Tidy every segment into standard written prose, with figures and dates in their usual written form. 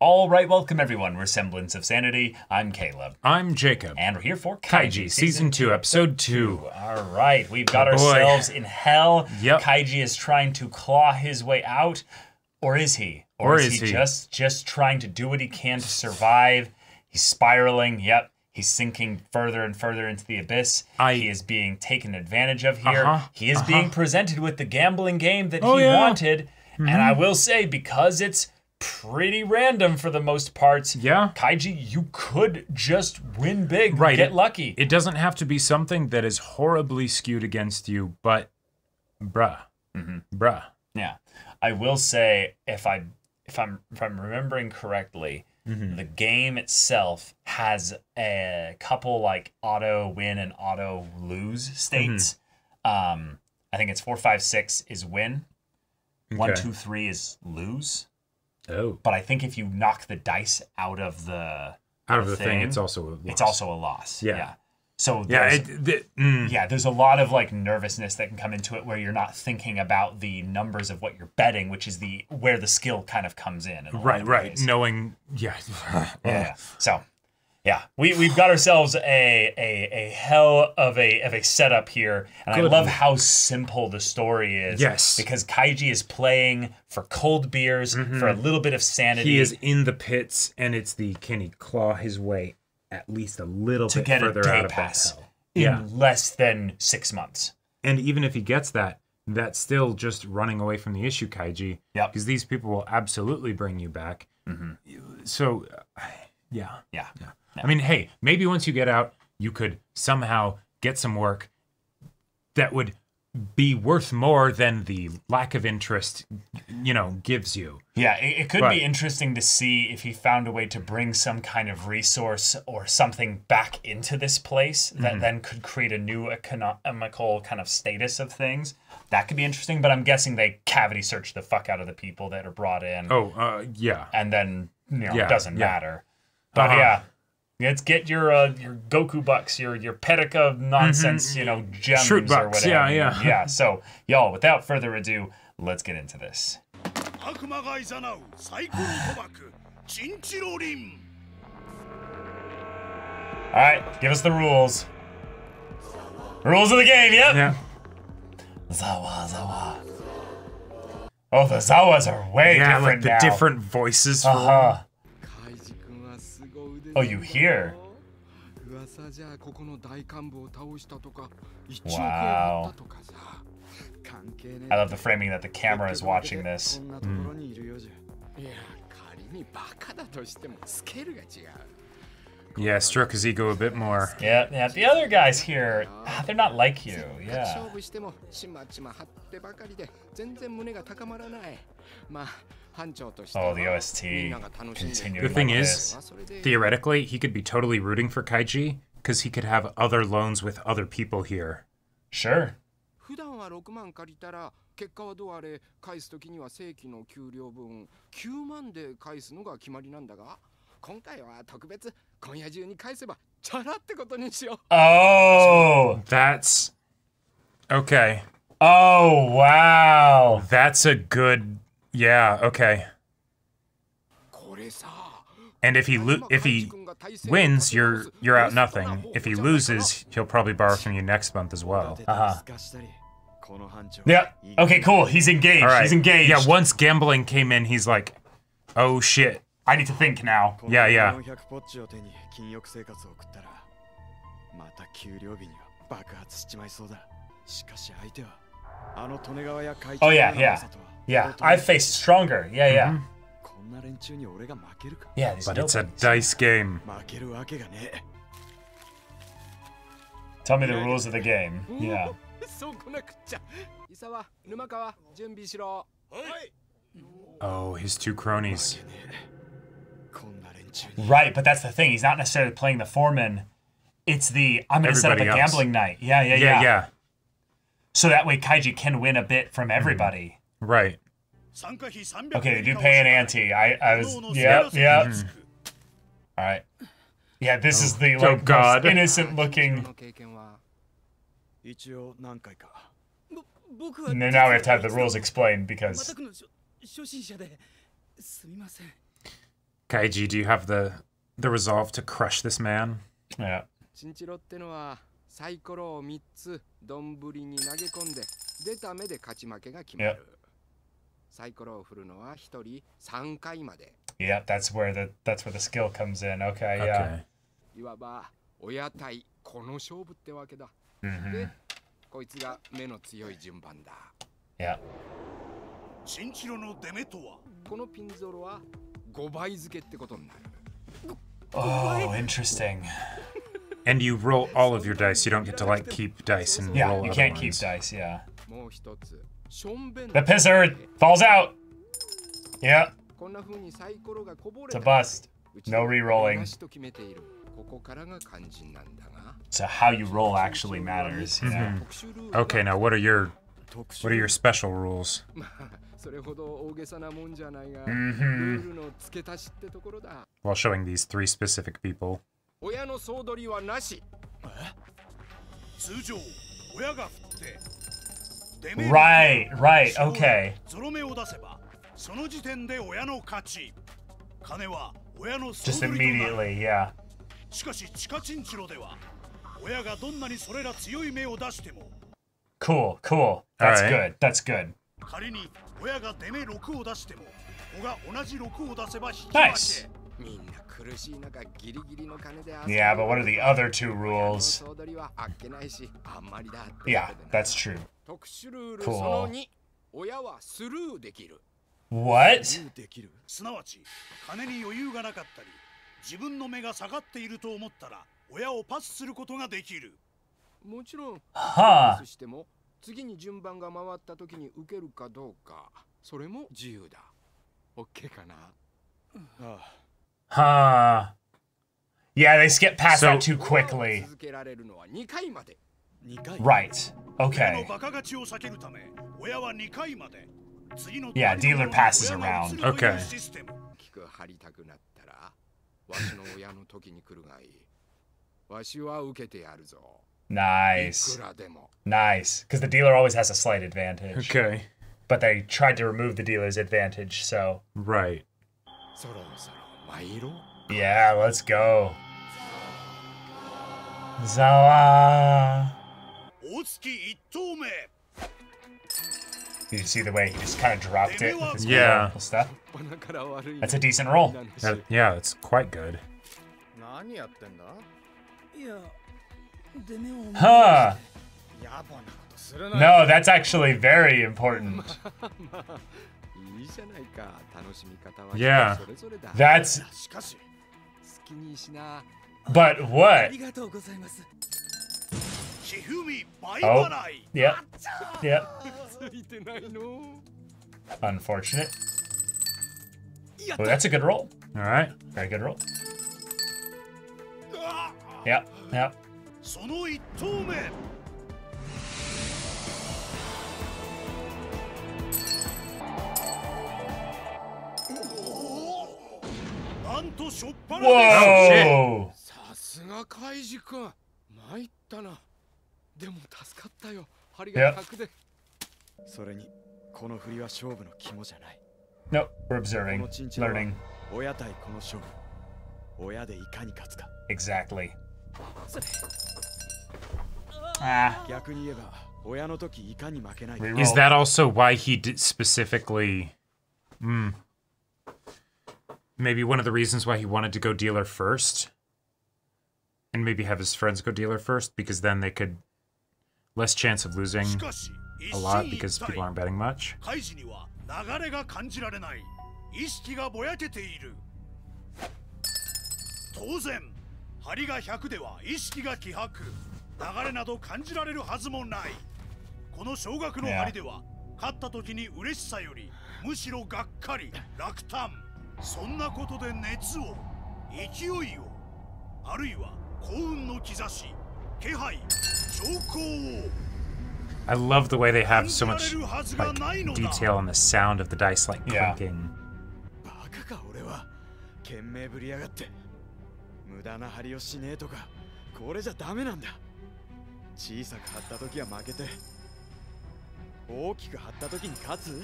All right, welcome everyone. We're Semblance of Sanity. I'm Caleb. I'm Jacob. And we're here for Kaiji, Season 2, Episode 2. All right, we've got ourselves in hell. Yep. Kaiji is trying to claw his way out. Or is he? Or is he just trying to do what he can to survive? He's spiraling. Yep. He's sinking further and further into the abyss. He is being taken advantage of here. He is being presented with the gambling game that he wanted. And I will say, because it's pretty random for the most parts, Kaiji, you could just win big, get lucky. It doesn't have to be something that is horribly skewed against you, but bruh. Yeah. I will say, if I'm remembering correctly, the game itself has a couple like auto win and auto lose states. I think it's 4, 5, 6 is win. 1, 2, 3 is lose. Oh. But I think if you knock the dice out of the thing, it's also a loss. It's also a loss. Yeah. So there's a lot of like nervousness that can come into it where you're not thinking about the numbers of what you're betting, which is where the skill kind of comes in. Right. Knowing, So, we've got ourselves a hell of a setup here, and I love how simple the story is. Yes, because Kaiji is playing for cold beers, for a little bit of sanity. He is in the pits, and it's can he claw his way at least a little bit further out of that hell in less than 6 months. And even if he gets that, that's still just running away from the issue, Kaiji. Yeah, because these people will absolutely bring you back. So, yeah. I mean, hey, maybe once you get out, you could somehow get some work that would be worth more than the lack of interest, gives you. Yeah, it could be interesting to see if he found a way to bring some kind of resource or something back into this place that then could create a new economical kind of status of things. That could be interesting, but I'm guessing they cavity search the fuck out of the people that are brought in. And then, it doesn't matter. But let's get your Goku bucks, your Petica nonsense, gems Shroot or bucks. whatever. Yeah. So, y'all, without further ado, let's get into this. Alright, give us the rules. Rules of the game, yep. Yeah. Zawa. Oh, the Zawas are way different like the now. different voices. Oh, you hear? Wow. I love the framing that the camera is watching this. Yeah, struck his ego a bit more. Yeah. The other guys here, they're not like you. Yeah. Oh, the OST. The thing is, theoretically, he could be totally rooting for Kaiji because he could have other loans with other people here. Sure. Oh, that's okay. Oh, wow. That's a good. Yeah, okay. And if he wins, you're out nothing. If he loses, he'll probably borrow from you next month as well. Yeah. Okay, cool. He's engaged. All right. He's engaged. Yeah, once gambling came in, he's like, oh shit. I need to think now. Yeah. Oh, yeah. I've faced stronger. Yeah. Yeah, but it's a dice game. Tell me the rules of the game. Yeah. Oh, his two cronies. Right, but that's the thing. He's not necessarily playing the foreman. It's I'm going to set up a gambling night. Yeah. So that way Kaiji can win a bit from everybody. Right. Okay, they do pay an ante. I was... Yeah. All right. Yeah, this is the most innocent looking... And then now we have to have the rules explained because... Kaiji, do you have the resolve to crush this man? Yeah. チンチロってのはサイコロを3つ丼に投げ込んで出た目で勝ち負けが決まる。サイコロを振るのは1人3回まで。Yeah, that's where the skill comes in. Okay, yeah. いわば親対この勝負ってわけだ。で、こいつが目の強い順番だ。Yeah. チンチロの出目とはこのピンゾロは5倍付けってことになる。Oh, interesting. And you roll all of your dice. You don't get to like keep dice and Yeah, roll you other can't ones. keep dice, yeah. もう一つ、ションベン The pisser falls out. Yeah. こんな風にサイコロがこぼれ It's a た。 bust. No re-rolling. なしと決めている。ここからが肝心なんだが。 So how you roll actually matters. Yeah. Okay, now what are your special rules? まあ、それほど大げさなもんじゃないが、ルールの付け足しってところだ。 While showing these 3 specific people. 親の総取りはなし。通常親が振って出目 Right, okay. ゾロ目を出せばその時点で親の勝ち。金は親の総 Just 取りとなる。 immediately, yeah. しかし地下チンチロでは親がどんなにそれら強い目を出しても Cool, cool. That's Alright. good. That's good. 仮に親が出目6を出しても子が同じ6を出せば引き分け。 Nice. みんな苦しい中ギリギリの金で遊ぶ。 Yeah, but what are the other 2 rules? 総取りはあっけないし、あんまりだってことで Yeah, な。 that's true. 特殊ルール Cool. その2、親はスルーできる。 What? すなわち金に余裕がなかったり自分の目が下がっていると思ったら親をパスすることができる。もちろん、はあパスしても次に順番が回った時に受けるかどうか、それも自由だ。OK かな。 Huh. Yeah, they skip past So- that too quickly. 続けられるのは2回まで。 Right. 親の Okay. バカ勝ちを避けるため親は2回まで。次の Yeah, dealer passes around. Okay. システム。大きく張りたくなったら、わしの親の時に来るがいい。わしは受けてやるぞ。い Nice. くらでも。 Nice. Because the dealer always has a slight advantage. Okay. But they tried to remove the dealer's advantage, so. Right. そろそろ参ろう。 Yeah, let's go. Zawa. 大月1投目。 You can see the way he just kind of dropped it with his Yeah. beautiful stuff. 鼻から悪い。 That's a decent roll. Yeah, it's quite good. 何やってんだ？いや、出目を Huh. 野暮なことするな。 No, that's actually very important. いいじゃないか。楽しみ方は Yeah. それぞれだ。 That's. しかし好きにしな。 But あ what? りがとうございます。ひふみ倍 Oh. 払い。 Yep. Yep. ついてないの。 Unfortunate. Oh, that's a good roll. All right. Very good roll. Yep. Yep. その1投目。なんとしょっぱなで Whoa. さすがカイジ君。参ったな。でも助かったよ。針が100で。それにこの振りは勝負の肝じゃない。 Nope. We're こ observing, のチンチロは learning. 親対この勝負。親でいかに勝つか。 Exactly. それ Ah. 逆に言えば親の時いかに負けないか。 Reroll. Is that also why he did specifically? Maybe one of the reasons why he wanted to go dealer first, and maybe have his friends go dealer first, because then they could less chance of losing しかし a lot because people aren't betting much. カイジには流れが感じられない。意識がぼやけている。当然針が100では意識が希薄。流れなど感じられるはずもない。この少額の針では勝った時に嬉しさよりむしろがっかり落胆。そんなことで熱を勢いをあるいは幸運の兆し気配兆候を I love the way they have so much like detail on the sound of the dice like Yeah. clinking. バカか俺は。懸命ぶりやがって。無駄な張りをしねえとかこれじゃダメなんだ。小さく張った時は負けて大きく張った時に勝つ。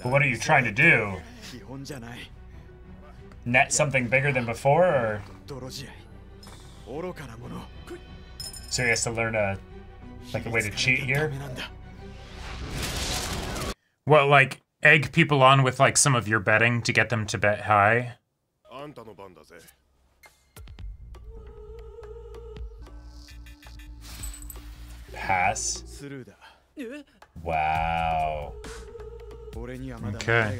But what are you trying to do? Net something bigger than before, or? So he has to learn a way to cheat here? What, like, egg people on with, like, some of your betting to get them to bet high? Pass? Wow. Okay.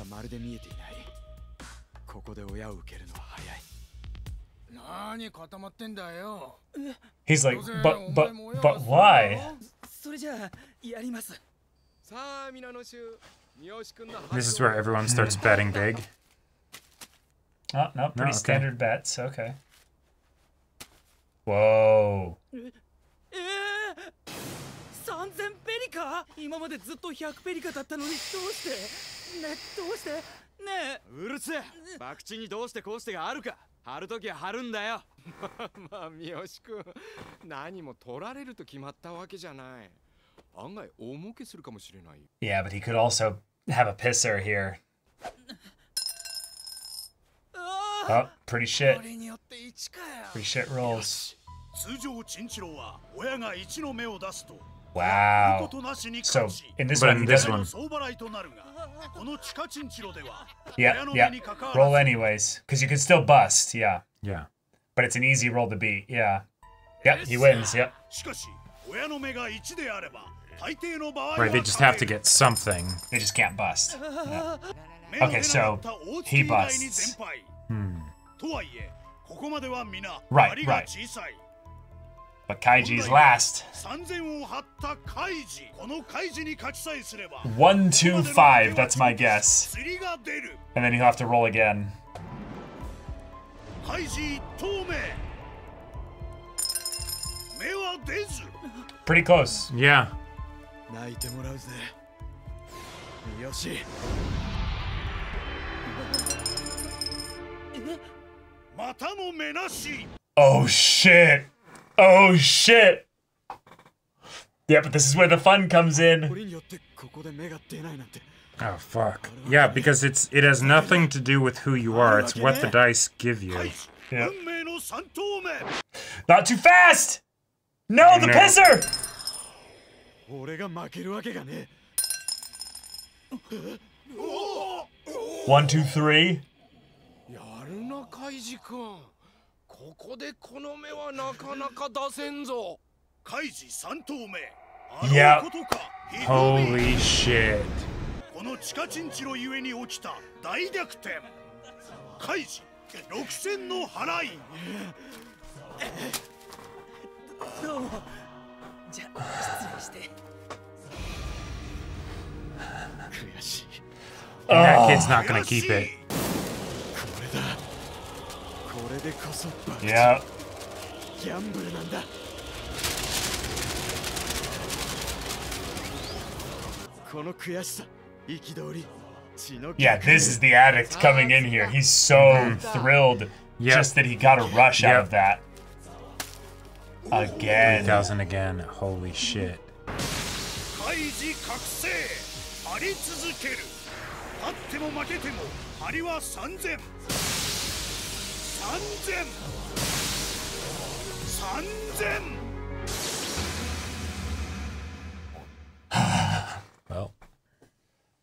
He's like, but why? This is where everyone starts betting big. Oh, no, pretty standard bets. Okay. Whoa. 3000ペリカ？今までずっと100ペリカだったのにどうしてねどうしてねうるせえ博打にどうしてこうしてがあるか張るときは張るんだよまあ三好君何も取られると決まったわけじゃない案外大儲けするかもしれない Yeah, but he could also have a pisser here. Oh, pretty shit. Pretty shit rolls. 通常チンチロは親が1の目を出すと Wow. So in this one, he doesn't. Yeah, yeah. Roll anyways, because you can still bust. Yeah. Yeah. But it's an easy roll to beat. Yeah. Yep, he wins. Yep. Right, they just have to get something. They just can't bust. Yeah. Okay, so he busts. Right, right. But Kaiji's last. 1, 2, 5, that's my guess. And then he'll have to roll again. Pretty close. Yeah. Oh shit! Oh shit! Yeah, but this is where the fun comes in. Oh fuck. Yeah, because it has nothing to do with who you are. It's what the dice give you. Yep. Not too fast! No, the pisser! 1, 2, 3. やるなカイジ君ここでこの目はなかなか出せんぞカイジ3投目 Yep. Holy shit. この地下チンチロゆえに起きた大逆転カイジ6000の払いどうもじゃあ失礼して That kid's not gonna keep it. Yeah. Yeah, this is the addict coming in here. He's so thrilled just that he got a rush out of that. Again. 3000 again. Holy shit. 張り続ける勝っても負けても張りは3000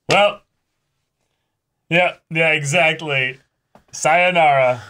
Well, yeah, exactly. Sayonara.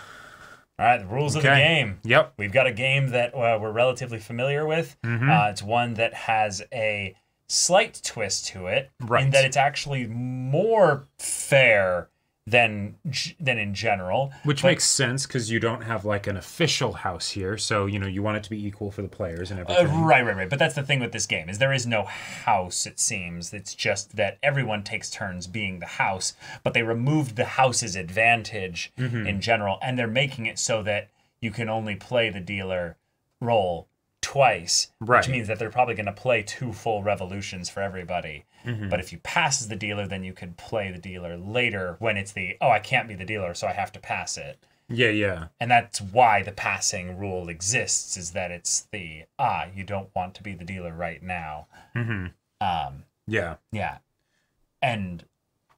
All right, the rules of the game. Yep. We've got a game that we're relatively familiar with. It's one that has a slight twist to it, in that it's actually more fair than in general. Which makes sense, because you don't have, like, an official house here, so, you know, you want it to be equal for the players and everything. Right. But that's the thing with this game, is there is no house, it seems. It's just that everyone takes turns being the house, but they removed the house's advantage in general, and they're making it so that you can only play the dealer role twice, which means that they're probably going to play 2 full revolutions for everybody. But if you pass as the dealer, then you could play the dealer later when it's the, oh, I can't be the dealer, so I have to pass it. Yeah. And that's why the passing rule exists, is that it's the, you don't want to be the dealer right now. Yeah. Yeah. And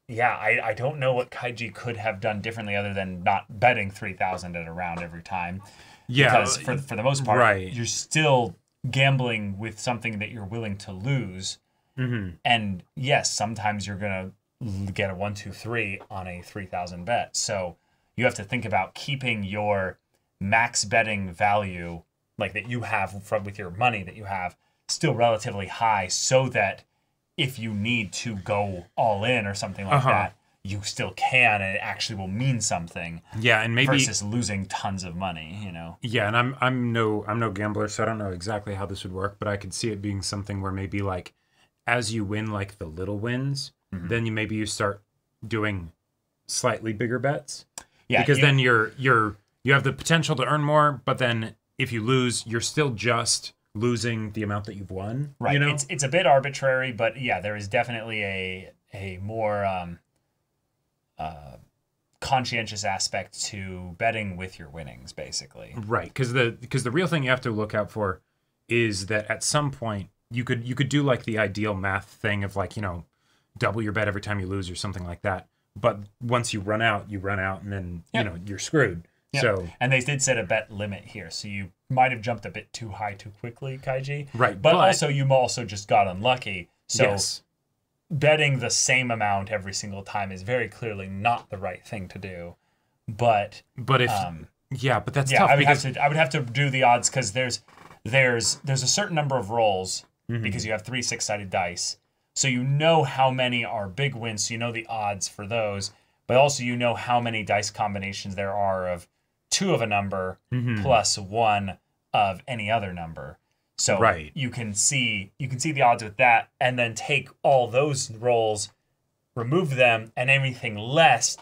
yeah, I don't know what Kaiji could have done differently other than not betting 3,000 at a round every time. Yeah. Because for the most part, right. you're still gambling with something that you're willing to lose. And yes, sometimes you're going to get a 1, 2, 3 on a 3,000 bet. So you have to think about keeping your max betting value, like that you have with your money that you have, still relatively high, so that if you need to go all in or something like that, you still can, and it actually will mean something. Yeah, and maybe versus losing tons of money, you know. Yeah, and I'm no gambler, so I don't know exactly how this would work, but I could see it being something where maybe like as you win like the little wins, then you start doing slightly bigger bets. Yeah, because then you have the potential to earn more, but then if you lose, you're still just losing the amount that you've won. Right. You know? It's a bit arbitrary, but yeah, there is definitely a more conscientious aspect to betting with your winnings, basically. Right, because the real thing you have to look out for is that at some point you could do like the ideal math thing of like, you know, double your bet every time you lose or something like that. But once you run out, and then you know you're screwed. Yep. So and they did set a bet limit here, so you might have jumped a bit too high too quickly, Kaiji. Right, but also you also just got unlucky. So betting the same amount every single time is very clearly not the right thing to do. But if but that's tough. I would have to do the odds, because there's a certain number of rolls because you have 3 6-sided dice. So you know how many are big wins, so you know the odds for those, but also you know how many dice combinations there are of 2 of a number plus 1 of any other number. So you can see the odds with that, and then take all those rolls, remove them, and anything left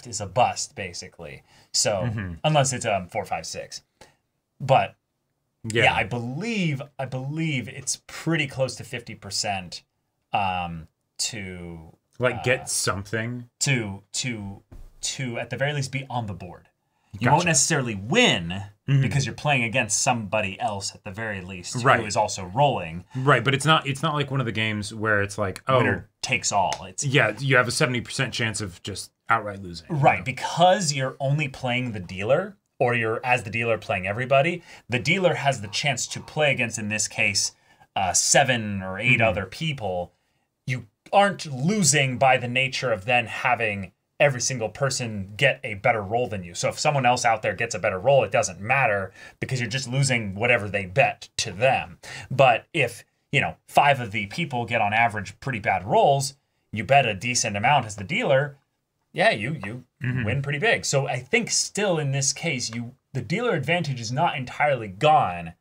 is a bust, basically. So unless it's 4, 5, 6. But yeah, I believe it's pretty close to 50% to like get something to at the very least be on the board. You won't necessarily win because you're playing against somebody else at the very least who is also rolling. Right, but it's not like one of the games where it's like, oh, winner takes all. It's you have a 70% chance of just outright losing. Right, you know? Because you're only playing the dealer, or you're as the dealer playing everybody. The dealer has the chance to play against, in this case, 7 or 8 other people. You aren't losing by the nature of then having every single person get a better roll than you. So if someone else out there gets a better roll, it doesn't matter, because you're just losing whatever they bet to them. But if, 5 of the people get on average pretty bad rolls, you bet a decent amount as the dealer, you win pretty big. So I think still in this case, the dealer advantage is not entirely gone.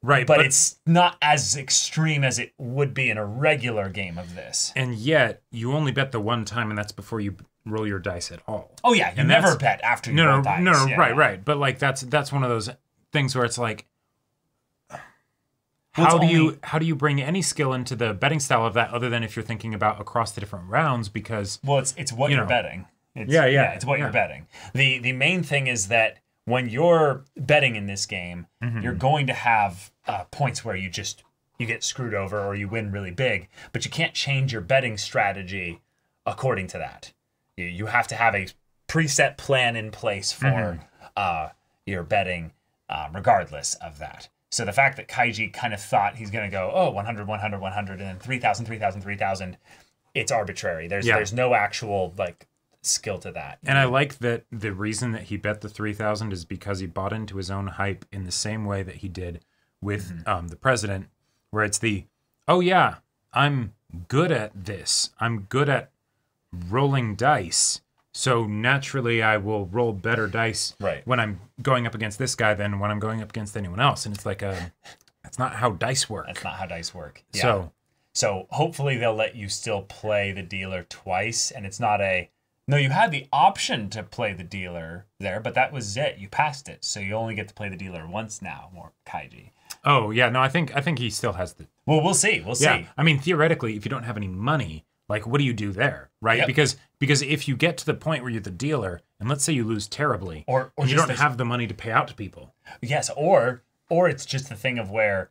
Right, but it's not as extreme as it would be in a regular game of this. And yet, you only bet the one time, and that's before you roll your dice at all. Oh yeah, you never bet after you roll dice. No, right. But like that's one of those things where it's like, how do you bring any skill into the betting style of that, other than if you're thinking about across the different rounds? Because it's what you're betting. It's what you're betting. The main thing is that when you're betting in this game, you're going to have points where you get screwed over or you win really big, but you can't change your betting strategy according to that. You have to have a preset plan in place for your betting regardless of that. So the fact that Kaiji kind of thought he's going to go, 100, 100, 100, and then 3,000, 3,000, 3,000, it's arbitrary. There's no actual skill to that. And I like that the reason that he bet the 3,000 is because he bought into his own hype in the same way that he did with the president, where it's I'm good at this. I'm good at rolling dice. So naturally I will roll better dice when I'm going up against this guy than when I'm going up against anyone else. And it's like that's not how dice work. That's not how dice work. Yeah. So hopefully they'll let you still play the dealer twice, and it's not no, you had the option to play the dealer there, but that was it. You passed it. So you only get to play the dealer once now, more Kaiji. Oh, yeah. No, I think he still has the... Well, we'll see. We'll see. I mean, theoretically, if you don't have any money, like, what do you do there, right? Yep. Because if you get to the point where you're the dealer, and let's say you lose terribly, or you don't have the money to pay out to people. Yes, or it's just the thing of where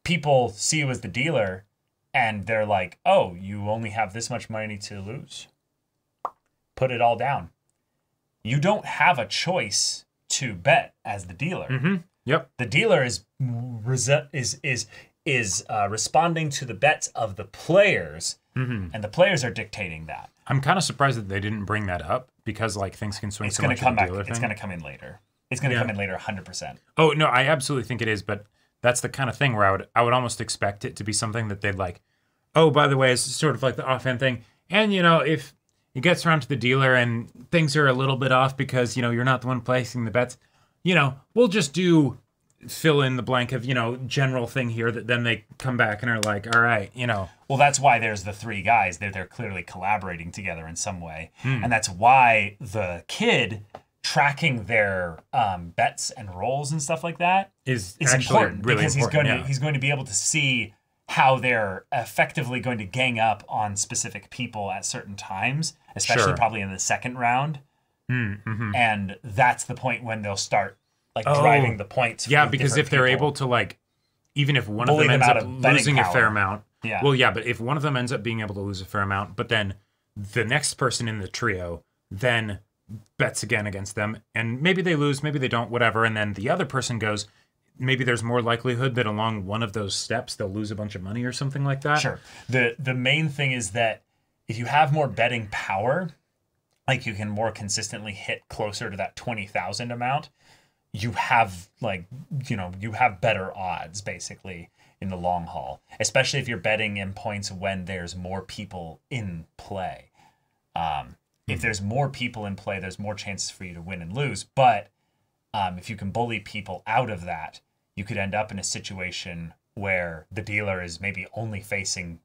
people see you as the dealer, and they're like, oh, you only have this much money to lose. Put it all down. You don't have a choice to bet as the dealer. Yep. The dealer is responding to the bets of the players, and the players are dictating that. I'm kind of surprised that they didn't bring that up because like things can swing so much with the dealer thing. It's going to come in later. It's going to come in later 100%. Oh, no, I absolutely think it is, but that's the kind of thing where I would almost expect it to be something that they'd like, oh, by the way, it's sort of like the offhand thing. And, you know, if it gets around to the dealer and things are a little bit off because, you know, you're not the one placing the bets, you know, we'll just do fill in the blank of, you know, general thing here that then they come back and are like, all right, you know. Well, that's why there's the three guys. They're clearly collaborating together in some way. And that's why the kid tracking their bets and rolls and stuff like that is important really because he's going to be able to see how they're effectively going to gang up on specific people at certain times, especially probably in the second round. And that's the point when they'll start like driving the points. Yeah, because if they're able to like, even if one of them ends up losing a fair amount. Yeah. Well, yeah, but if one of them ends up being able to lose a fair amount, but then the next person in the trio then bets again against them, and maybe they lose, maybe they don't, whatever, and then the other person goes, maybe there's more likelihood that along one of those steps they'll lose a bunch of money or something like that. Sure. The main thing is that if you have more betting power, like you can more consistently hit closer to that 20,000 amount, you have like, you know, you have better odds basically in the long haul, especially if you're betting in points when there's more people in play. If there's more people in play, there's more chances for you to win and lose. But if you can bully people out of that, you could end up in a situation where the dealer is maybe only facing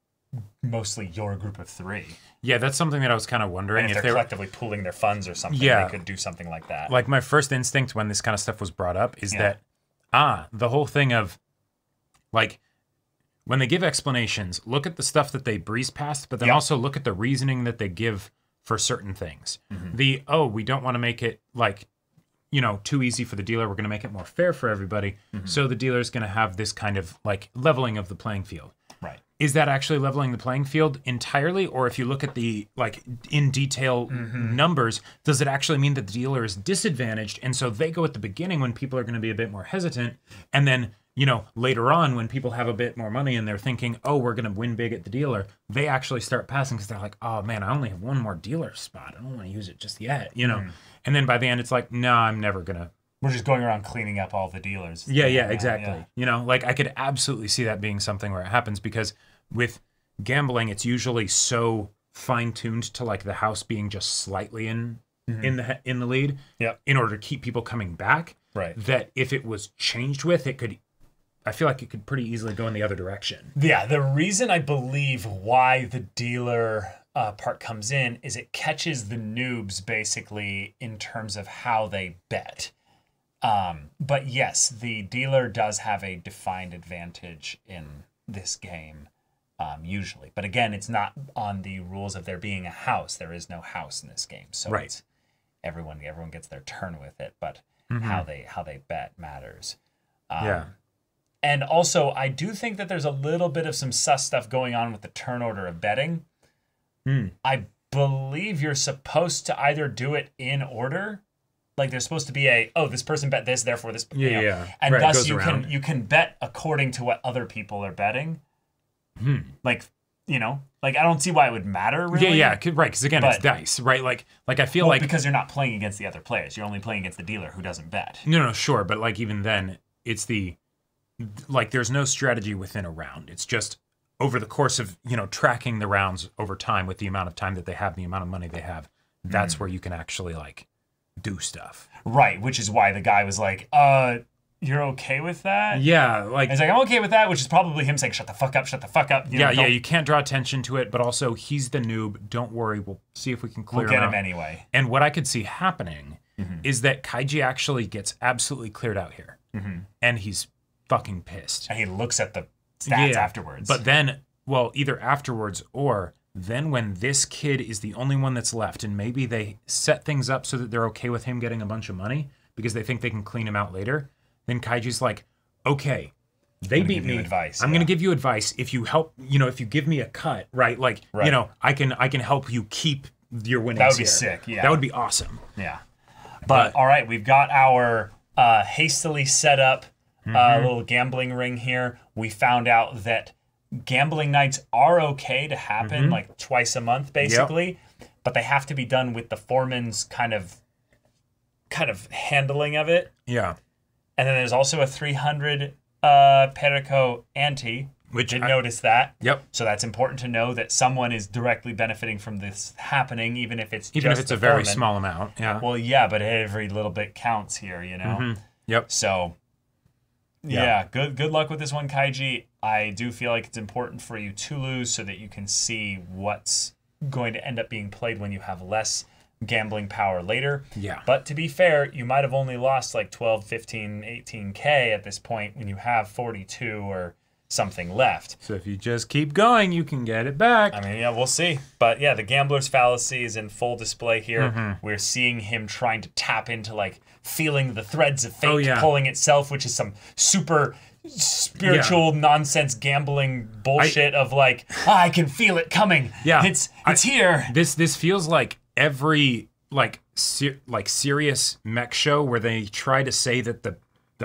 mostly your group of three. Yeah, that's something that I was kind of wondering. And if they're collectively pooling their funds or something, they could do something like that. Like my first instinct when this kind of stuff was brought up is that, the whole thing of, like, when they give explanations, look at the stuff that they breeze past, but then also look at the reasoning that they give for certain things. We don't want to make it like, you know, too easy for the dealer. We're going to make it more fair for everybody. So the dealer's going to have this kind of like leveling of the playing field. Right. Is that actually leveling the playing field entirely? Or if you look at the like in detail numbers, does it actually mean that the dealer is disadvantaged? And so they go at the beginning when people are going to be a bit more hesitant. And then, you know, later on when people have a bit more money and they're thinking, oh, we're going to win big at the dealer, they actually start passing because they're like, oh man, I only have one more dealer spot. I don't want to use it just yet, you know? And then by the end, it's like, no, I'm never going to. We're just going around cleaning up all the dealers. Yeah, exactly. Yeah. You know, like I could absolutely see that being something where it happens because with gambling, it's usually so fine-tuned to like the house being just slightly in the lead in order to keep people coming back. Right. That if it was changed with, it could, I feel like it could pretty easily go in the other direction. Yeah, the reason I believe why the dealer part comes in is it catches the noobs basically in terms of how they bet. But yes, the dealer does have a defined advantage in this game, usually. But again, it's not on the rules of there being a house. There is no house in this game, so it's everyone gets their turn with it. But how they bet matters. And also, I do think that there's a little bit of some sus stuff going on with the turn order of betting. I believe you're supposed to either do it in order. Like there's supposed to be this person bet this, therefore this. And thus you can bet according to what other people are betting. Like, you know, like I don't see why it would matter really. Right. Because again, it's dice, right? Like I feel like because you're not playing against the other players, you're only playing against the dealer who doesn't bet. No, sure, but like even then, it's there's no strategy within a round. It's just over the course of, you know, tracking the rounds over time with the amount of time that they have, the amount of money they have. That's where you can actually like do stuff. Right, which is why the guy was like, you're okay with that? Yeah, like... He's like, I'm okay with that, which is probably him saying, shut the fuck up. You know, you can't draw attention to it, but also, he's the noob. Don't worry, we'll see if we can clear him out. We'll get him anyway. And what I could see happening is that Kaiji actually gets absolutely cleared out here. And he's fucking pissed. And he looks at the stats afterwards. But then, well, either afterwards or... Then when this kid is the only one that's left, and maybe they set things up so that they're okay with him getting a bunch of money because they think they can clean him out later, then Kaiji's like, okay, They beat me. Advice, I'm going to give you advice. If you help, if you give me a cut, right? Like, I can help you keep your winnings. That would be sick. Yeah, that would be awesome. Yeah, but all right, we've got our hastily set up little gambling ring here. We found out that gambling nights are okay to happen, like twice a month, basically, but they have to be done with the foreman's kind of handling of it. Yeah, and then there's also a 300 Perico ante. Which didn't notice that. Yep. So that's important to know that someone is directly benefiting from this happening, even if it's a very small amount. Yeah. Well, yeah, but every little bit counts here, Yep. So, yeah, good luck with this one, Kaiji. I do feel like it's important for you to lose so that you can see what's going to end up being played when you have less gambling power later. Yeah. But to be fair, you might have only lost like 12, 15, 18K at this point when you have 42 or something left. So if you just keep going, you can get it back. I mean, yeah, we'll see. But yeah, the gambler's fallacy is in full display here. We're seeing him trying to tap into like feeling the threads of fate pulling itself, which is some super spiritual nonsense gambling bullshit of like, I can feel it coming. Yeah. It's here. This feels like every serious mech show where they try to say that the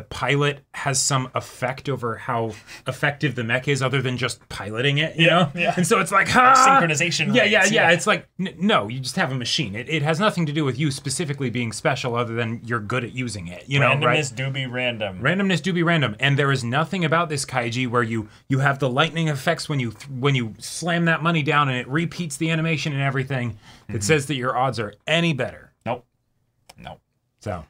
pilot has some effect over how effective the mech is other than just piloting it, you know? Yeah. And so it's like, synchronization rates, yeah. It's like, no, you just have a machine. It has nothing to do with you specifically being special other than you're good at using it, you know, right? Randomness do be random. Randomness do be random. And there is nothing about this Kaiji where you have the lightning effects when you slam that money down and it repeats the animation and everything. It says that your odds are any better. Nope. So.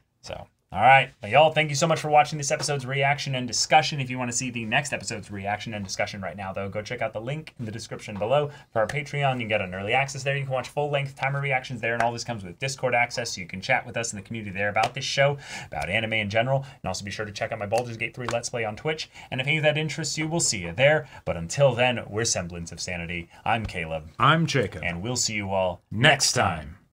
All right. Well, y'all, thank you so much for watching this episode's reaction and discussion. If you want to see the next episode's reaction and discussion right now, though, go check out the link in the description below for our Patreon. You can get an early access there. You can watch full-length timer reactions there, and all this comes with Discord access, so you can chat with us in the community there about this show, about anime in general, and also be sure to check out my Baldur's Gate 3 Let's Play on Twitch. And if any of that interests you, we'll see you there. But until then, we're Semblance of Sanity. I'm Caleb. I'm Jacob. And we'll see you all next time.